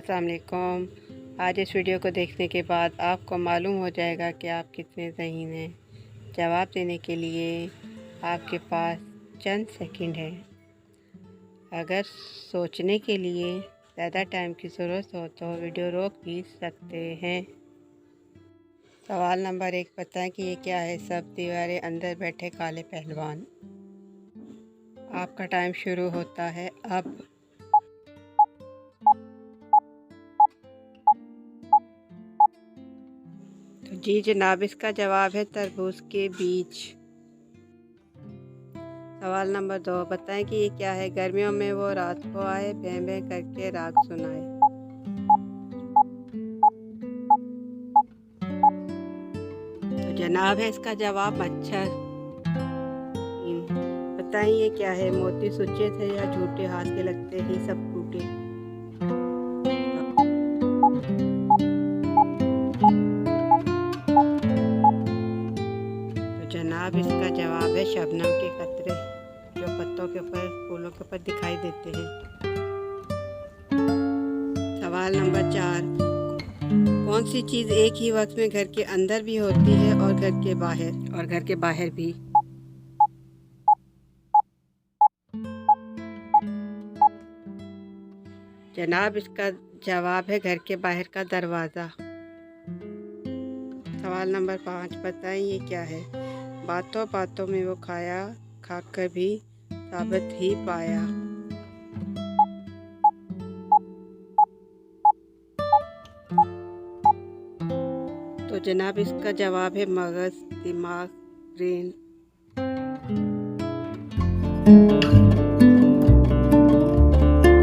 अस्सलाम वालेकुम। आज इस वीडियो को देखने के बाद आपको मालूम हो जाएगा कि आप कितने ज़हीन हैं। जवाब देने के लिए आपके पास चंद सेकंड है। अगर सोचने के लिए ज़्यादा टाइम की ज़रूरत हो तो वीडियो रोक भी सकते हैं। सवाल नंबर 1, बताएं कि ये क्या है। सब दीवारें अंदर बैठे काले पहलवान। आपका टाइम शुरू होता है अब। तो जी जनाब, इसका जवाब है तरबूज के बीज। सवाल नंबर 2, बताएं कि ये क्या है। गर्मियों में वो रात को आए, भैं भैं करके राग सुनाए। तो जनाब है इसका जवाब मच्छर। बताएं ये क्या है। मोती सच्चे थे या झूठे, हाथ के लगते ही सब टूटे। तो जनाब इसका जवाब है शबनम के कतरे, जो पत्तों के ऊपर, फूलों के ऊपर दिखाई देते हैं। सवाल नंबर 4, कौन सी चीज़ एक ही वक्त में घर के अंदर भी होती है और घर के बाहर भी। जनाब इसका जवाब है घर के बाहर का दरवाज़ा। सवाल नंबर 5, बताएं ये क्या है। बातों बातों में वो खाया, खाकर भी साबित ही पाया। तो जनाब इसका जवाब है मगज़, दिमाग, ब्रेन।